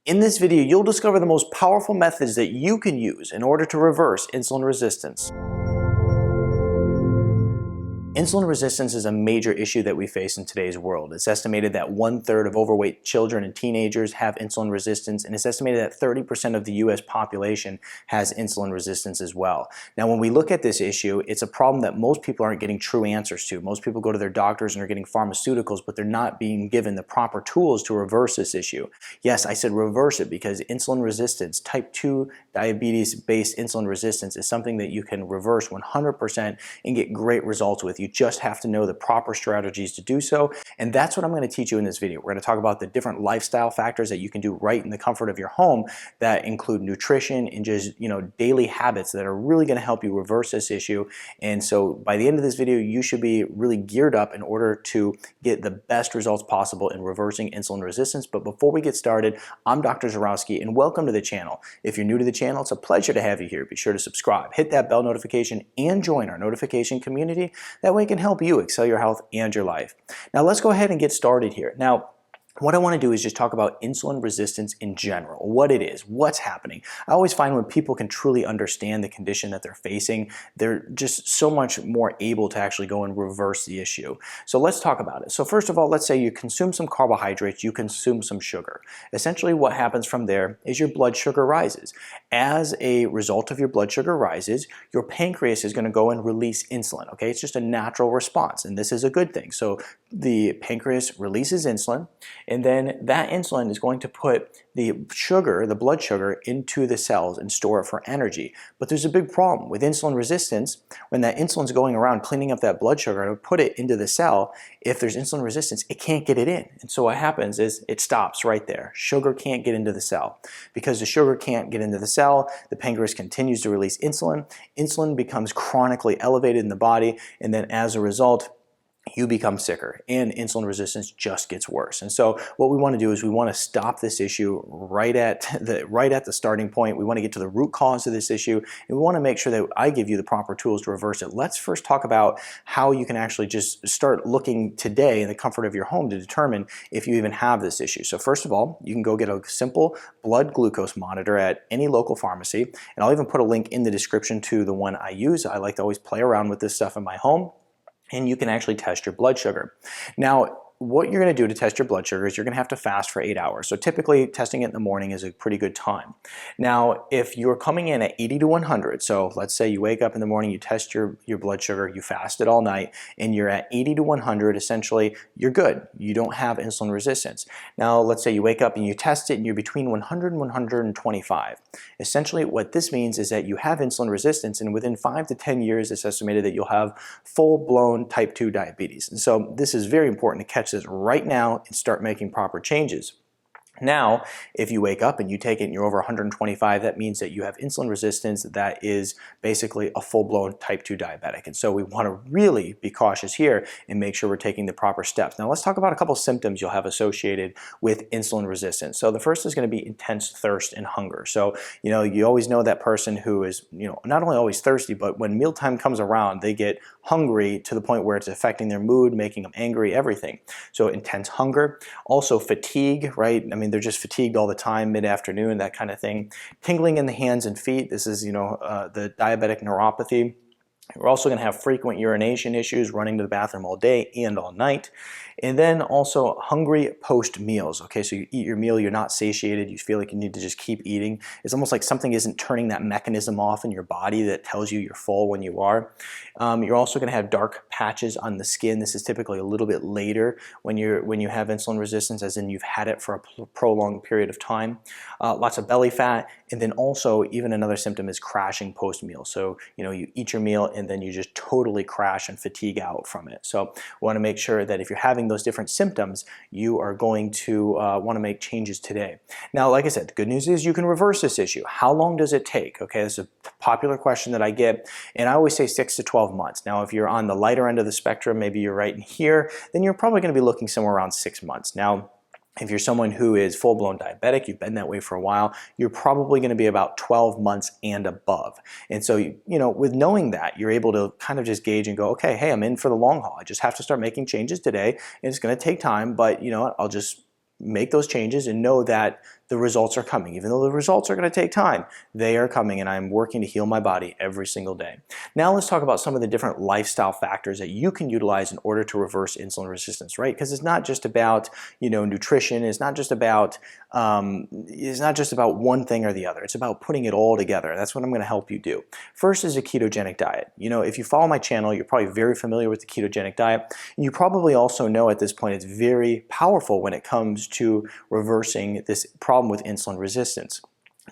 In this video, you'll discover the most powerful methods that you can use in order to reverse insulin resistance. Insulin resistance is a major issue that we face in today's world. It's estimated that 1/3 of overweight children and teenagers have insulin resistance, and it's estimated that 30% of the US population has insulin resistance as well. Now, when we look at this issue, it's a problem that most people aren't getting true answers to. Most people go to their doctors and are getting pharmaceuticals, but they're not being given the proper tools to reverse this issue. Yes, I said reverse it because insulin resistance, type 2 diabetes-based insulin resistance, is something that you can reverse 100% and get great results with. You just have to know the proper strategies to do so, and that's what I'm going to teach you in this video. We're going to talk about the different lifestyle factors that you can do right in the comfort of your home that include nutrition and just, daily habits that are really going to help you reverse this issue. And so by the end of this video, you should be really geared up in order to get the best results possible in reversing insulin resistance. But before we get started, I'm Dr. Zarowski, and welcome to the channel. If you're new to the channel, it's a pleasure to have you here. Be sure to subscribe, hit that bell notification, and join our notification community. That way it can help you excel your health and your life. Now let's go ahead and get started here. Now, what I want to do is just talk about insulin resistance in general, what it is, what's happening. I always find when people can truly understand the condition that they're facing, they're just so much more able to actually go and reverse the issue. So let's talk about it. So first of all, let's say you consume some carbohydrates, you consume some sugar. Essentially what happens from there is your blood sugar rises. As a result of your blood sugar rises, your pancreas is going to go and release insulin, okay? It's just a natural response, and this is a good thing. So the pancreas releases insulin, and then that insulin is going to put the sugar, the blood sugar, into the cells and store it for energy. But there's a big problem with insulin resistance. When that insulin's going around cleaning up that blood sugar and put it into the cell, if there's insulin resistance, it can't get it in. And so what happens is it stops right there. Sugar can't get into the cell. Because the sugar can't get into the cell, the pancreas continues to release insulin. Insulin becomes chronically elevated in the body, and then as a result, you become sicker and insulin resistance just gets worse. And so what we want to do is we want to stop this issue right at the starting point. We want to get to the root cause of this issue, and we want to make sure that I give you the proper tools to reverse it. Let's first talk about how you can actually just start looking today in the comfort of your home to determine if you even have this issue. So first of all, you can go get a simple blood glucose monitor at any local pharmacy, and I'll even put a link in the description to the one I use. I like to always play around with this stuff in my home, and you can actually test your blood sugar. Now, what you're going to do to test your blood sugar is you're going to have to fast for 8 hours. So typically testing it in the morning is a pretty good time. Now, if you're coming in at 80 to 100, so let's say you wake up in the morning, you test your blood sugar, you fasted all night, and you're at 80 to 100, essentially, you're good. You don't have insulin resistance. Now, let's say you wake up and you test it and you're between 100 and 125. Essentially, what this means is that you have insulin resistance, and within 5 to 10 years, it's estimated that you'll have full-blown type 2 diabetes. And so this is very important to catch this right now and start making proper changes. Now, if you wake up and you take it and you're over 125, that means that you have insulin resistance that is basically a full-blown type 2 diabetic. And so we want to really be cautious here and make sure we're taking the proper steps. Now, let's talk about a couple symptoms you'll have associated with insulin resistance. So the first is going to be intense thirst and hunger. So, you always know that person who is, not only always thirsty, but when mealtime comes around, they get hungry to the point where it's affecting their mood, making them angry, everything. So intense hunger, also fatigue, right? I mean, they're just fatigued all the time, mid-afternoon, that kind of thing. Tingling in the hands and feet. This is, the diabetic neuropathy. We're also going to have frequent urination issues, running to the bathroom all day and all night. And then also hungry post meals. Okay, so you eat your meal, you're not satiated, you feel like you need to just keep eating. It's almost like something isn't turning that mechanism off in your body that tells you you're full when you are. You're also going to have dark patches on the skin. This is typically a little bit later when you have insulin resistance, as in you've had it for a prolonged period of time. Lots of belly fat, and then also even another symptom is crashing post meal. So you eat your meal and then you just totally crash and fatigue out from it. So we want to make sure that if you're having those different symptoms, you are going to want to make changes today. Now, like I said, the good news is you can reverse this issue. How long does it take? Okay, this is a popular question that I get, and I always say 6 to 12 months. Now, if you're on the lighter end of the spectrum, maybe you're right in here, then you're probably going to be looking somewhere around 6 months. Now, if you're someone who is full-blown diabetic, you've been that way for a while, you're probably going to be about 12 months and above. And so, with knowing that, you're able to kind of just gauge and go, okay, hey, I'm in for the long haul. I just have to start making changes today. And it's going to take time, but you know what? I'll just make those changes and know that the results are coming. Even though the results are going to take time, they are coming, and I'm working to heal my body every single day. Now let's talk about some of the different lifestyle factors that you can utilize in order to reverse insulin resistance, right? Because it's not just about, nutrition. It's not just about one thing or the other. It's about putting it all together. That's what I'm going to help you do. First is a ketogenic diet. If you follow my channel, you're probably very familiar with the ketogenic diet. And you probably also know at this point it's very powerful when it comes to reversing this problem with insulin resistance.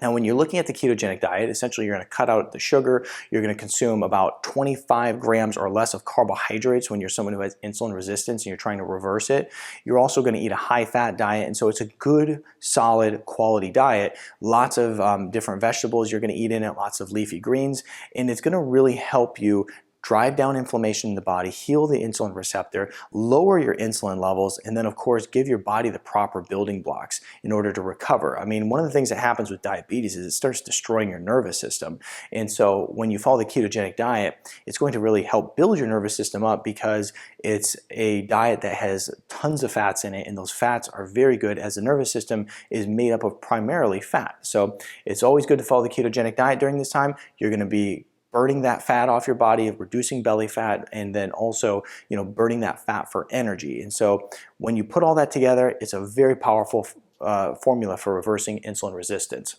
Now, when you're looking at the ketogenic diet, essentially you're going to cut out the sugar. You're going to consume about 25 grams or less of carbohydrates when you're someone who has insulin resistance and you're trying to reverse it. You're also going to eat a high-fat diet, and so it's a good, solid, quality diet. Lots of different vegetables you're going to eat in it, lots of leafy greens, and it's going to really help you drive down inflammation in the body, heal the insulin receptor, lower your insulin levels, and then of course give your body the proper building blocks in order to recover. I mean, one of the things that happens with diabetes is it starts destroying your nervous system. And so when you follow the ketogenic diet, it's going to really help build your nervous system up because it's a diet that has tons of fats in it, and those fats are very good as the nervous system is made up of primarily fat. So it's always good to follow the ketogenic diet during this time. You're going to be burning that fat off your body, reducing belly fat, and then also, burning that fat for energy. And so when you put all that together, it's a very powerful formula for reversing insulin resistance.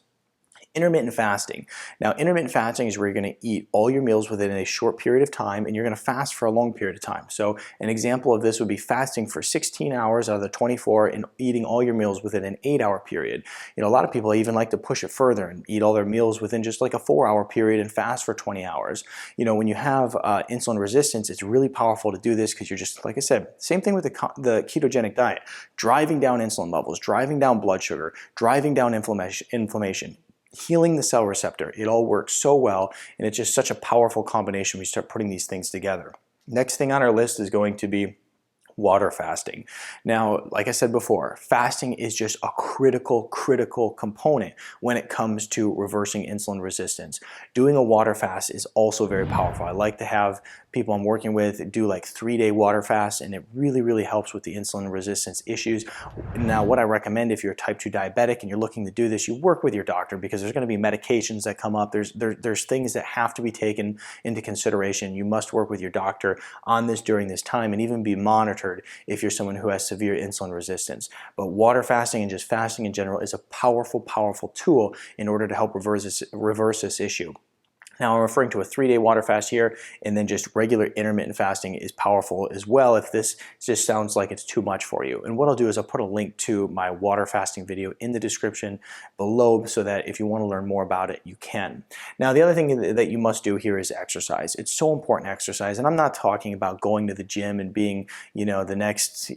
Intermittent fasting. Now, intermittent fasting is where you're going to eat all your meals within a short period of time, and you're going to fast for a long period of time. So an example of this would be fasting for 16 hours out of the 24 and eating all your meals within an 8-hour period. A lot of people even like to push it further and eat all their meals within just like a 4-hour period and fast for 20 hours. When you have insulin resistance, it's really powerful to do this because you're just, like I said, same thing with the ketogenic diet, driving down insulin levels, driving down blood sugar, driving down inflammation. Healing the cell receptor. It all works so well, and it's just such a powerful combination when we start putting these things together. Next thing on our list is going to be water fasting. Now, like I said before, fasting is just a critical component when it comes to reversing insulin resistance. Doing a water fast is also very powerful. I like to have people I'm working with do like 3-day water fasts, and it really helps with the insulin resistance issues. Now, what I recommend if you're a type 2 diabetic and you're looking to do this, you work with your doctor because there's going to be medications that come up. There's things that have to be taken into consideration. You must work with your doctor on this during this time and even be monitored if you're someone who has severe insulin resistance. But water fasting and just fasting in general is a powerful tool in order to help reverse this issue. Now, I'm referring to a 3-day water fast here, and then just regular intermittent fasting is powerful as well if this just sounds like it's too much for you. And what I'll do is I'll put a link to my water fasting video in the description below so that if you want to learn more about it, you can. Now, the other thing that you must do here is exercise. It's so important to exercise, and I'm not talking about going to the gym and being, the next,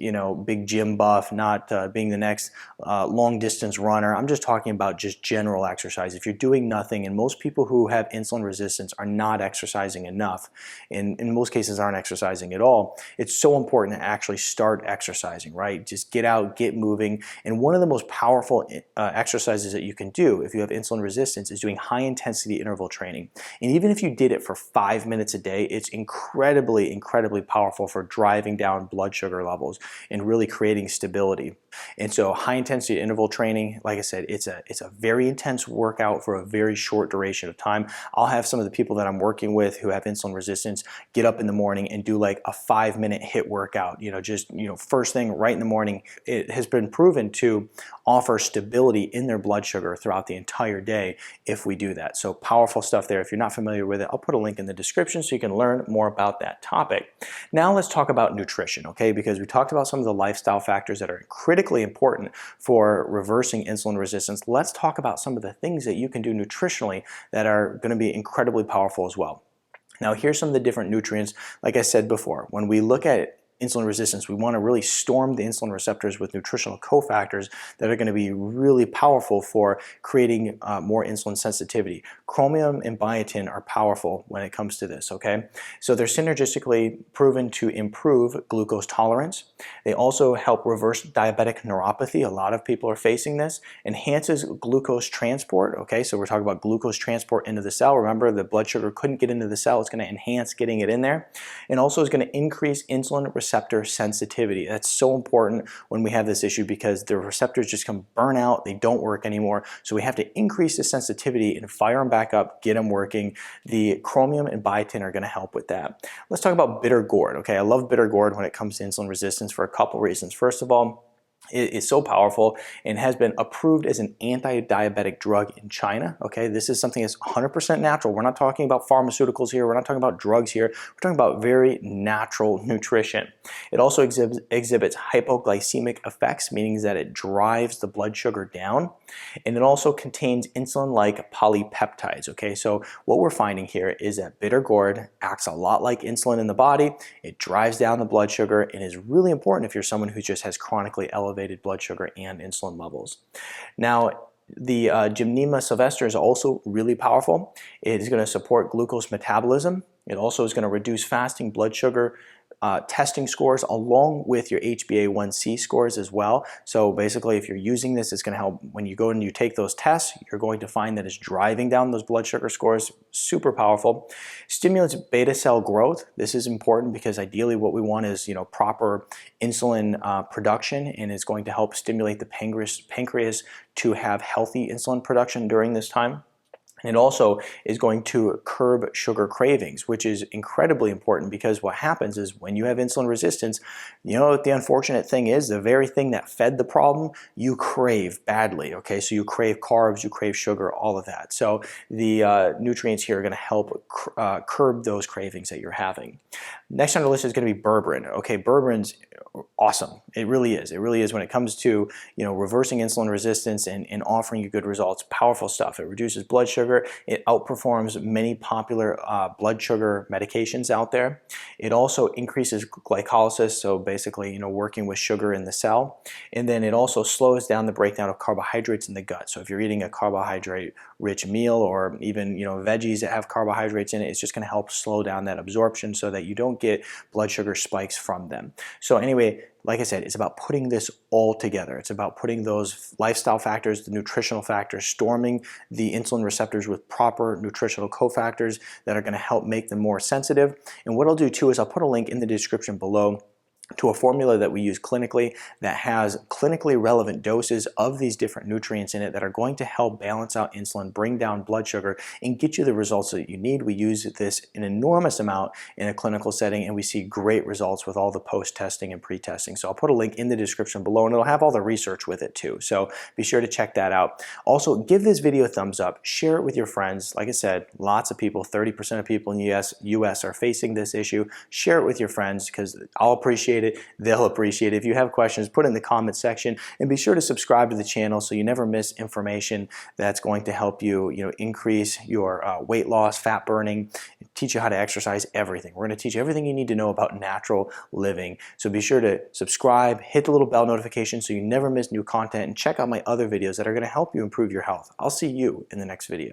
big gym buff, not being the next long distance runner. I'm just talking about just general exercise. If you're doing nothing, and most people who have insulin resistance are not exercising enough, and in most cases aren't exercising at all, it's so important to actually start exercising, right? Just get out, get moving. And one of the most powerful exercises that you can do if you have insulin resistance is doing high intensity interval training. And even if you did it for 5 minutes a day, it's incredibly powerful for driving down blood sugar levels and really creating stability. And so high intensity interval training, like I said, it's a very intense workout for a very short duration of time. I'll have some of the people that I'm working with who have insulin resistance get up in the morning and do like a 5-minute HIIT workout, first thing right in the morning. It has been proven to offer stability in their blood sugar throughout the entire day if we do that. So powerful stuff there. If you're not familiar with it, I'll put a link in the description so you can learn more about that topic. Now let's talk about nutrition, okay? Because we talked about some of the lifestyle factors that are critically important for reversing insulin resistance. Let's talk about some of the things that you can do nutritionally that are going to be incredibly powerful as well. Now, here's some of the different nutrients. Like I said before, when we look at insulin resistance, we want to really storm the insulin receptors with nutritional cofactors that are going to be really powerful for creating more insulin sensitivity. chromium and biotin are powerful when it comes to this, okay? So they're synergistically proven to improve glucose tolerance. They also help reverse diabetic neuropathy. A lot of people are facing this. Enhances glucose transport, okay? So we're talking about glucose transport into the cell. Remember, the blood sugar couldn't get into the cell. It's going to enhance getting it in there. And also is going to increase insulin receptor sensitivity. That's so important when we have this issue because the receptors just come burn out. They don't work anymore. So we have to increase the sensitivity and fire them back up, get them working. The chromium and biotin are going to help with that. Let's talk about bitter gourd. Okay, I love bitter gourd when it comes to insulin resistance for a couple reasons. First of all, it is so powerful and has been approved as an anti-diabetic drug in China. Okay, this is something that's 100% natural. We're not talking about pharmaceuticals here. We're not talking about drugs here. We're talking about very natural nutrition. It also exhibits hypoglycemic effects, meaning that it drives the blood sugar down. And it also contains insulin-like polypeptides. Okay, so what we're finding here is that bitter gourd acts a lot like insulin in the body. It drives down the blood sugar and is really important if you're someone who just has chronically elevated blood sugar and insulin levels. Now, the Gymnema sylvester is also really powerful. It is going to support glucose metabolism. It also is going to reduce fasting blood sugar testing scores along with your HbA1c scores as well. So basically, if you're using this, it's going to help when you go and you take those tests, you're going to find that it's driving down those blood sugar scores. Super powerful. Stimulates beta cell growth. This is important because ideally what we want is, proper insulin production, and it's going to help stimulate the pancreas to have healthy insulin production during this time. And it also is going to curb sugar cravings, which is incredibly important because what happens is when you have insulin resistance, what the unfortunate thing is, the very thing that fed the problem, you crave badly, okay? So you crave carbs, you crave sugar, all of that. So the nutrients here are going to help curb those cravings that you're having. Next on the list is going to be berberine. Okay, berberine's awesome. It really is. It really is when it comes to, reversing insulin resistance and offering you good results. Powerful stuff. It reduces blood sugar. It outperforms many popular blood sugar medications out there. It also increases glycolysis, so basically, working with sugar in the cell. And then it also slows down the breakdown of carbohydrates in the gut. So if you're eating a carbohydrate-rich meal or even, veggies that have carbohydrates in it, it's just going to help slow down that absorption so that you don't get blood sugar spikes from them. So anyway, like I said, it's about putting this all together. It's about putting those lifestyle factors, the nutritional factors, storming the insulin receptors with proper nutritional cofactors that are going to help make them more sensitive. And what I'll do too is I'll put a link in the description below to a formula that we use clinically that has clinically relevant doses of these different nutrients in it that are going to help balance out insulin, bring down blood sugar, and get you the results that you need. We use this an enormous amount in a clinical setting, and we see great results with all the post-testing and pre-testing. So I'll put a link in the description below, and it'll have all the research with it too. So be sure to check that out. Also, give this video a thumbs up, share it with your friends. Like I said, lots of people, 30% of people in the US are facing this issue. Share it with your friends because I'll appreciate it. They'll appreciate it. If you have questions, put it in the comment section, and be sure to subscribe to the channel so you never miss information that's going to help you, increase your weight loss, fat burning, teach you how to exercise, everything. We're going to teach you everything you need to know about natural living. So be sure to subscribe, hit the little bell notification so you never miss new content, and check out my other videos that are going to help you improve your health. I'll see you in the next video.